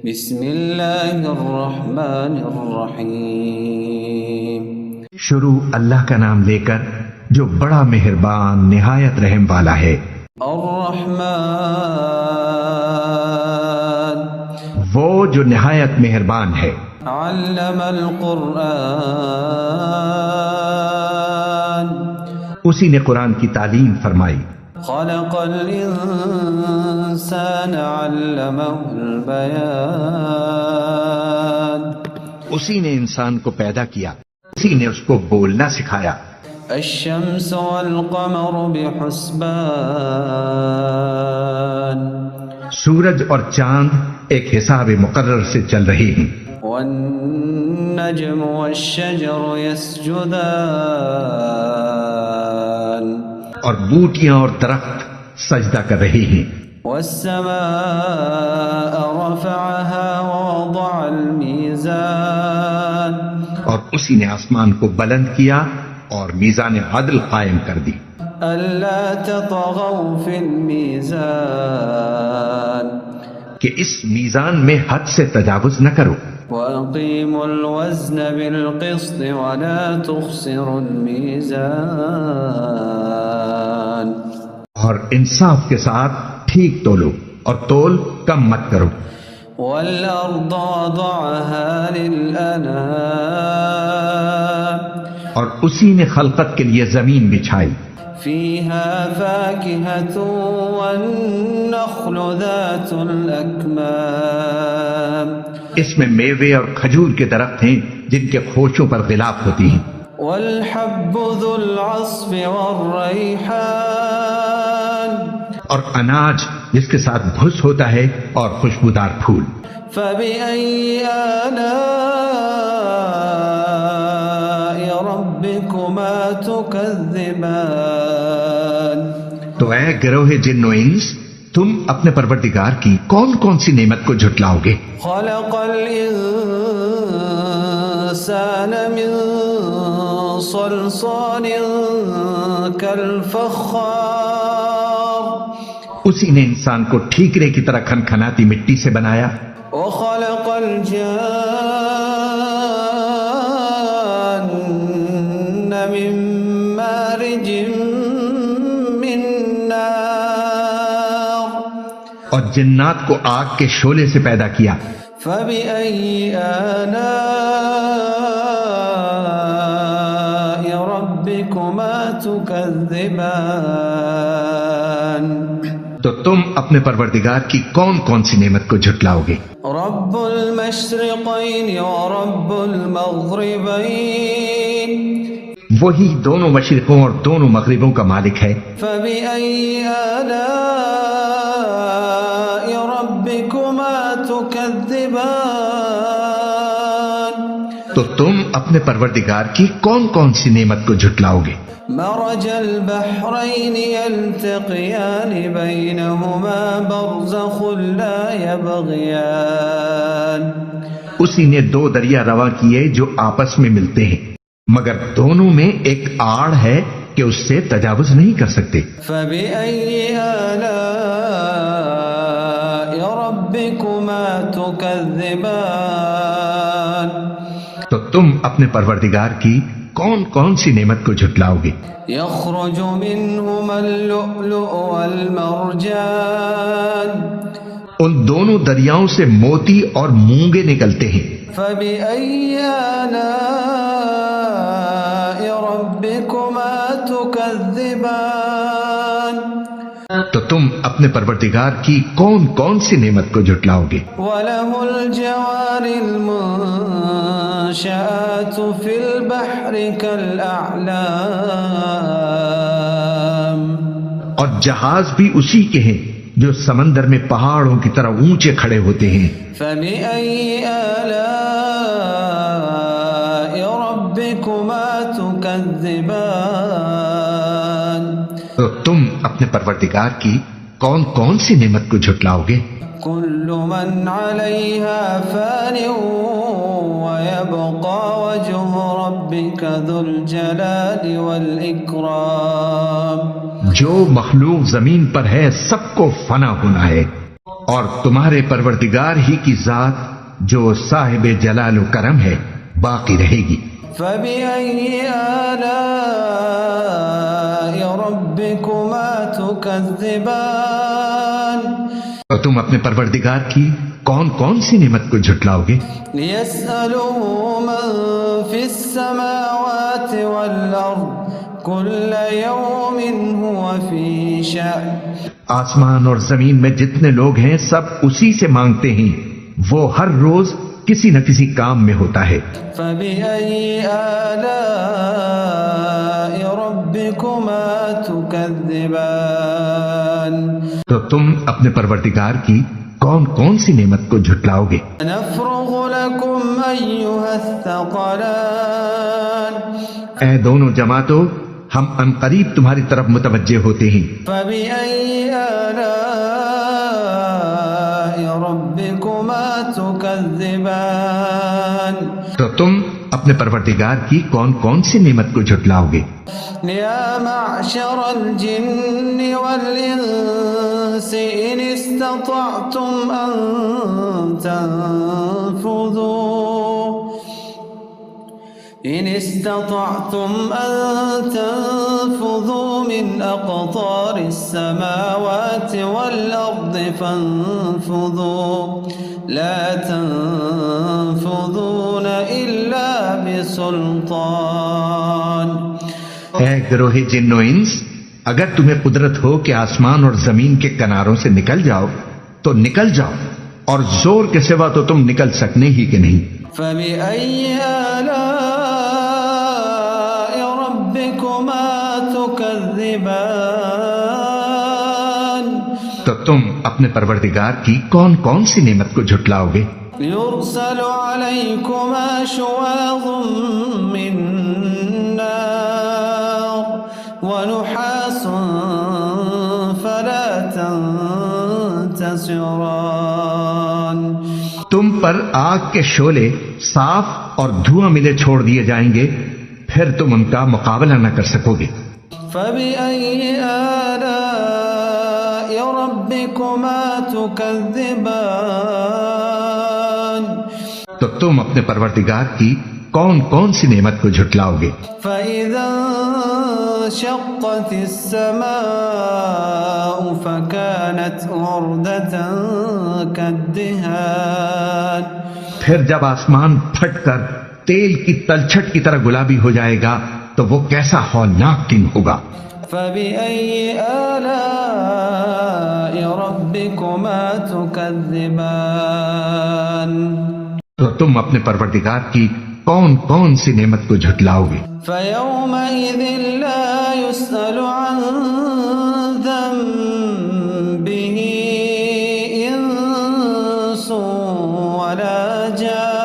بسم اللہ الرحمن الرحیم۔ شروع اللہ کا نام لے کر جو بڑا مہربان نہایت رحم والا ہے۔ الرحمن وہ جو نہایت مہربان ہے۔ علم القرآن اسی نے قرآن کی تعلیم فرمائی۔ خلق الانسان علمہ البیان اسی نے انسان کو پیدا کیا، اسی نے اس کو بولنا سکھایا۔ الشمس والقمر بحسبان سورج اور چاند ایک حساب مقرر سے چل رہے ہیں۔ والنجم والشجر يسجدان اور بوٹیاں اور درخت سجدہ کر رہے ہیں۔ والسماء رفعها ووضع الميزان اور اسی نے آسمان کو بلند کیا اور میزان عدل قائم کر دی۔ ألا تطغوا في الميزان کہ اس میزان میں حد سے تجاوز نہ کرو۔ وأقيموا الوزن بالقسط ولا تخسروا الميزان اور انصاف کے ساتھ ٹھیک تولو اور تول کم مت کرو۔ والأرض وضعها للأنام اور اسی نے خلقت کے لیے زمین بچھائی۔ فيها فاكهة والنخل ذات الأكمام اس میں میوے اور کھجور کے درخت ہیں جن کے خوشوں پر غلاف ہوتی ہیں۔ والحب ذو العصف والريحان اور اناج جس کے ساتھ بھس ہوتا ہے اور خوشبودار پھول۔ فبأي آلاء ربكما تكذبان تو اے گروہ جن و انس، تم اپنے پروردگار کی کون کون سی نعمت کو جھٹلاؤ گے؟ خلق الإنسان من صلصال كالفخار اسی نے انسان کو ٹھیکرے کی طرح کھنکھناتی مٹی سے بنایا۔ وخلق الجان من مارج من نار اور جنات کو آگ کے شعلے سے پیدا کیا۔ فبأي آلاء ربكما تكذبان تو تم اپنے پروردگار کی کون کون سی نعمت کو جھٹلاؤ گے؟ رب المشرقين ورب المغربين وہی دونوں مشرقوں اور دونوں مغربوں کا مالک ہے۔ فبأي آلاء ربكما تكذبان تو تم اپنے پروردگار کی کون کون سی نعمت کو جھٹلاؤ گے؟ مرج البحرين يلتقيان بينهما برزخ لا يبغيان اسی نے دو دریا رواں کیے جو آپس میں ملتے ہیں، مگر دونوں میں ایک آڑ ہے کہ اس سے تجاوز نہیں کر سکتے۔ فبأي آلاء ربكما تكذبان تو تم اپنے پروردگار کی کون کون سی نعمت کو جھٹلاؤ گے؟ يخرج منهما اللؤلؤ والمرجان ان دونوں دریاؤں سے موتی اور مونگے نکلتے ہیں۔ فبأي آلاء ربكما تكذبان تو تم اپنے پروردگار کی کون کون سی نعمت کو جھٹلاؤ گے؟ وله الجوار المنشآت في البحر كالأعلام اور جہاز بھی اسی کے ہیں جو سمندر میں پہاڑوں کی طرح اونچے کھڑے ہوتے ہیں۔ فبأي آلاء ربكما تكذبان تو تم اپنے پروردگار کی کون کون سی نعمت کو جھٹلاؤ گے؟ كل من عليها فان ويبقى وجه ربك ذو الجلال والإكرام جو مخلوق زمین پر ہے سب کو فنا ہونا ہے اور تمہارے پروردگار ہی کی ذات جو صاحب جلال و کرم ہے باقی رہے گی۔ فبأي آلاء ربكما تكذبان تو تم اپنے پروردگار کی کون کون سی نعمت کو جھٹلاؤ گے؟ ليسأله من في السماوات والأرض كل يوم هو في شأن آسمان اور زمین میں جتنے لوگ ہیں سب اسی سے مانگتے ہیں، وہ ہر روز کسی نہ کسی کام میں ہوتا ہے۔ فبأي آلاء ربكما تكذبان تو تم اپنے پروردگار کی کون کون سی نعمت کو جھٹلاؤ گے؟ نفرغ لكم أيها الثقلان اے دونوں جماعتوں، ہم عنقریب تمہاری طرف متوجہ ہوتے ہیں۔ فبأي آلاء ربكما تكذبان تو تم اپنے پروردگار کی کون کون سی نعمت کو جھٹلاؤ گے؟ يا معشر الجن والإنس إن استطعتم أن تنفذوا من أقطار السماوات والأرض فانفذوا لا تنفذون إلا بسلطان اے گروہ جن و انس، اگر تمہیں قدرت ہو کہ آسمان اور زمین کے کناروں سے نکل جاؤ تو نکل جاؤ، اور زور کے سوا تو تم نکل سکنے ہی کہ نہیں۔ فبأي آلاء ربكما تكذبان تو تم اپنے پروردگار کی کون کون سی نعمت کو جھٹلاؤ گے؟ يرسل عليكما شواظ من نار ونحاس فلا تنتصران تم پر آگ کے شعلے صاف اور دھواں ملے چھوڑ دیے جائیں گے، پھر تم ان کا مقابلہ نہ کر سکو گے۔ فبأي آلاء ربكما تكذبان تو تم اپنے پروردگار کی کون کون سی نعمت کو جھٹلاؤ گے؟ فإذا انشقت السماء فكانت وردة كالدهان پھر جب آسمان پھٹ کر تیل کی تلچھٹ کی طرح گلابی ہو جائے گا تو وہ کیسا ہولناک دن ہوگا۔ فبأي آلاء ربكما تكذبان تو تم اپنے پروردگار کی کون کون سی نعمت کو جھٹلاؤ گے؟ فيومئذ لا يسأل عن ذنبه إنس ولا جان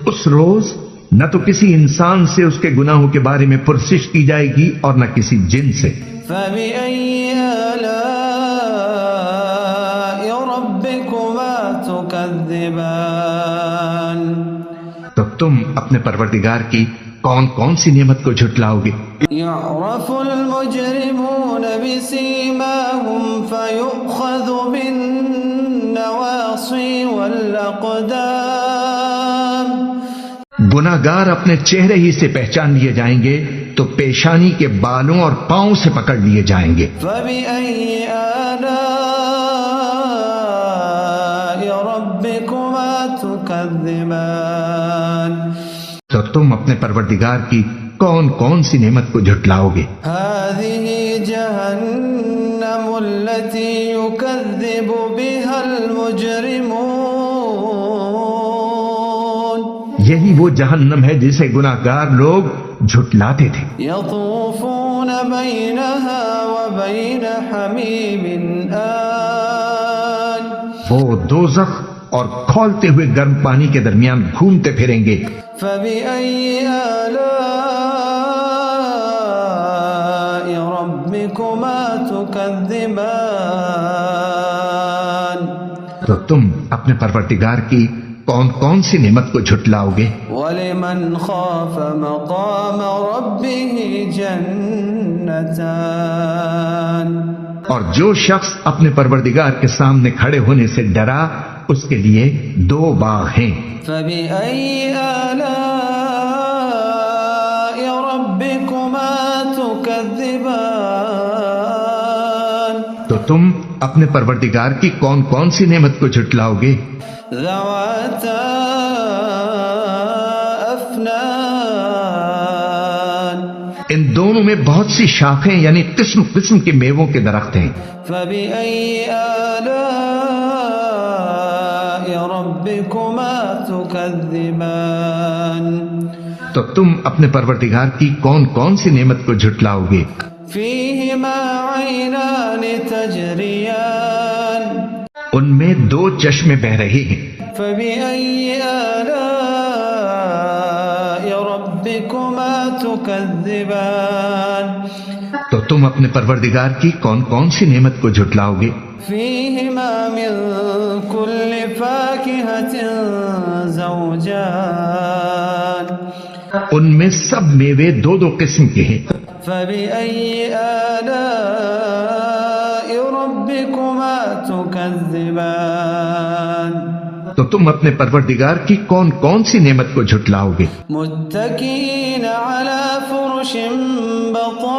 اس روز نہ تو کسی انسان سے اس کے گناہوں کے بارے میں پرسش کی جائے گی اور نہ کسی جن سے۔ فبأي آلاء ربكما تكذبان تو تم اپنے پروردگار کی کون کون سی نعمت کو جھٹلاؤ گے؟ يعرف المجرمون بسيماهم فيؤخذ بالنواصي والأقدام گناہگار اپنے چہرے ہی سے پہچان لیے جائیں گے تو پیشانی کے بالوں اور پاؤں سے پکڑ لیے جائیں گے۔ فبأي آلاء ربكما تكذبان تو تم اپنے پروردگار کی کون کون سی نعمت کو جھٹلاؤ گے؟ هذه جهنم التي يكذب بها المجرمون یہی وہ جہنم ہے جسے گناہگار لوگ جھٹلاتے تھے۔ يطوفون بينها وبين حميم آن وہ دوزخ اور کھولتے ہوئے گرم پانی کے درمیان گھومتے پھریں گے۔ فبأي آلاء ربكما تكذبان تو تم اپنے پروردگار کی کون کون سی نعمت کو جھٹلاؤ گے؟ ولمن خاف مقام ربه جنتان اور جو شخص اپنے پروردگار کے سامنے کھڑے ہونے سے ڈرا اس کے لیے 2 باغ ہیں۔ فبأي آلاء ربكما تكذبان تو تم اپنے پروردگار کی کون کون سی نعمت کو جھٹلاؤ گے؟ ذواتا افنان ان دونوں میں بہت سی شاخیں یعنی قسم قسم کے میووں کے درخت ہیں۔ فبأي آلاء ربكما تكذبان تو تم اپنے پروردگار کی کون کون سی نعمت کو جھٹلاؤ گے؟ فيهما عينان تجريان ان میں 2 چشمے بہ رہے ہیں۔ فبأي آلاء ربكما تكذبان تو تم اپنے پروردگار کی کون کون سی نعمت کو جھٹلاؤ گے؟ فيهما من كل فاكهة زوجان ان میں سب میوے 2 قسم کے ہیں۔ فبأي آلاء ربكما تكذبان تو تم اپنے پروردگار کی کون کون سی نعمت کو جھٹلاؤ گے؟ متكئين على فرش بطائنها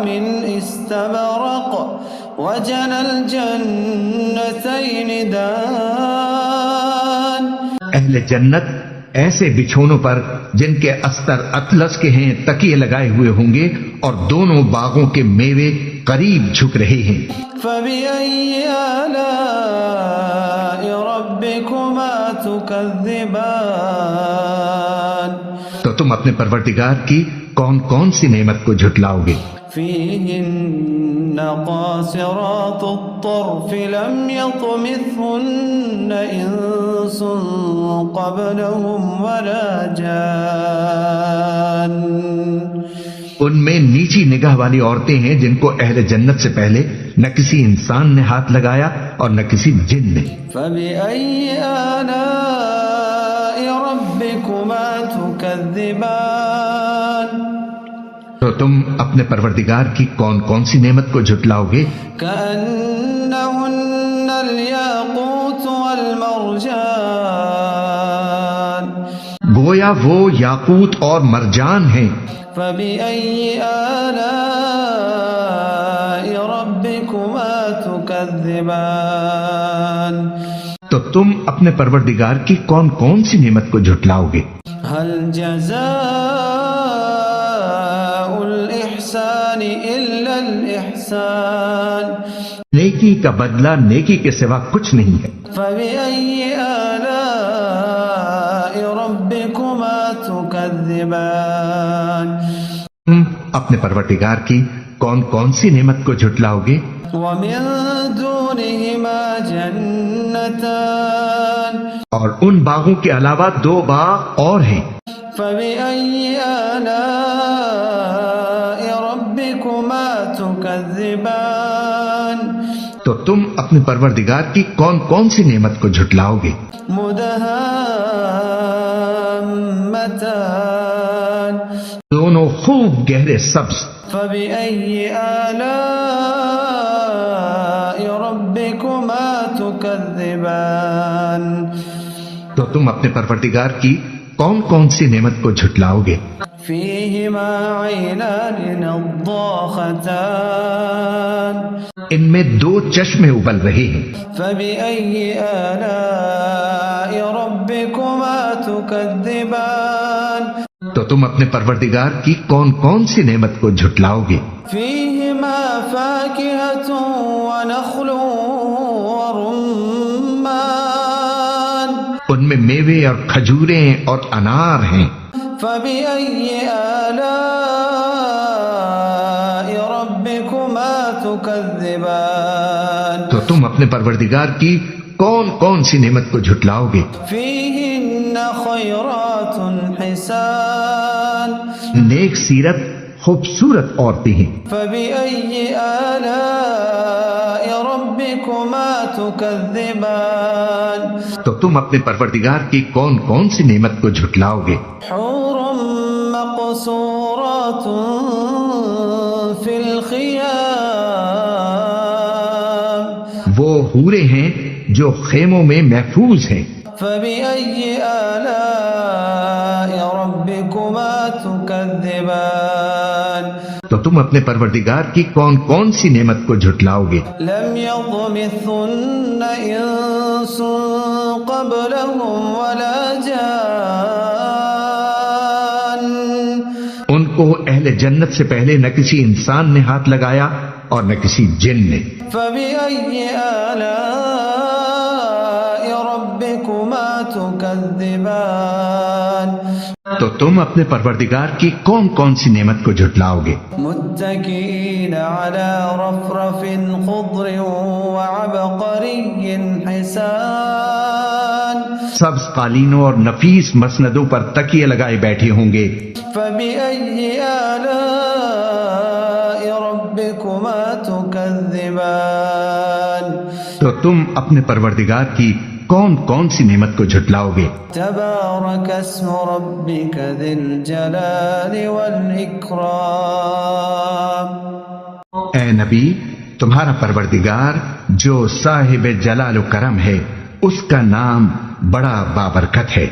من استبرق وجنى الجنتين دان اہل جنت ایسے بچھونوں پر جن کے استر اطلس کے ہیں تکیے لگائے ہوئے ہوں گے اور دونوں باغوں کے میوے قریب جھک رہے ہیں۔ فبأي آلاء ربكما تكذبان تو تم اپنے پروردگار کی کون کون سی نعمت کو جھٹلاؤ گے؟ فيهن قاصرات الطرف لم يطمثهن إنس قبلهم ولا جان ان میں نیچی نگاہ والی عورتیں ہیں جن کو اہل جنت سے پہلے نہ کسی انسان نے ہاتھ لگایا اور نہ کسی جن نے۔ فبأي آلاء ربكما تكذبان تو تم اپنے پروردگار کی کون کون سی نعمت کو جھٹلاؤ گے؟ كأنهن الياقوت والمرجان گویا وہ یاقوت اور مرجان ہیں۔ فبأي آلاء ربكما تكذبان تو تم اپنے پروردگار کی کون کون سی نعمت کو جھٹلاؤ گے؟ هل جزاء الإحسان إلا الإحسان نیکی کا بدلہ نیکی کے سوا کچھ نہیں ہے۔ فبأي آلاء ربكما تكذبان تم اپنے پروردگار کی کون کون سی نعمت کو جھٹلاؤ گے؟ ومن دونهما جنتان اور ان باغوں کے علاوہ 2 باغ اور ہیں۔ فبأي آلاء ربكما تكذبان تو تم اپنے پروردگار کی کون کون سی نعمت کو جھٹلاؤ گے؟ مدهامتان دونوں خوب گہرے سبز۔ فبأي آلاء ربكما تكذبان تو تم اپنے پروردگار کی کون کون سی نعمت کو جھٹلاؤ گے؟ فيهما عينان نضاختان ان میں 2 چشمے ابل رہے ہیں۔ فبأي آلاء ربكما تكذبان تو تم اپنے پروردگار کی کون کون سی نعمت کو جھٹلاؤ گے؟ فيهما فاكهة ونخل ورمان ان میں میوے اور کھجوریں اور انار ہیں۔ فبأي آلاء ربكما تكذبان تو تم اپنے پروردگار کی کون کون سی نعمت کو جھٹلاؤ گے؟ فيهن خيرات حسان نیک سیرت خوبصورت عورتیں ہیں۔ فبأي آلاء ربكما تكذبان تو تم اپنے پروردگار کی کون کون سی نعمت کو جھٹلاؤ گے؟ حور مقصورات في وہ حورے ہیں جو خیموں میں محفوظ ہیں. فبأي آلاء ربكما تكذبان تو تم اپنے پروردگار کی کون کون سی نعمت کو جھٹلاؤ گے؟ لم يطمثهن انس قبلهم ولا جان ان کو اہل جنت سے پہلے نہ کسی انسان نے ہاتھ لگایا اور نہ کسی جن نے. فبأي آلاء ربكما تكذبان تو تم اپنے پروردگار کی کون کون سی نعمت کو جھٹلاؤ گے؟ متكئين على رفرف خضر وعبقري حسان سبز قالینوں اور نفیس مسندوں پر تکیے لگائے بیٹھے ہوں گے. فبأي آلاء ربكما تكذبان تو تم اپنے پروردگار کی کون کون سی نعمت کو جھٹلاؤ گے؟ تبارك اسم ربك ذي الجلال والإكرام اے نبی، تمہارا پروردگار جو صاحب جلال و کرم ہے، اس کا نام بڑا بابرکت ہے.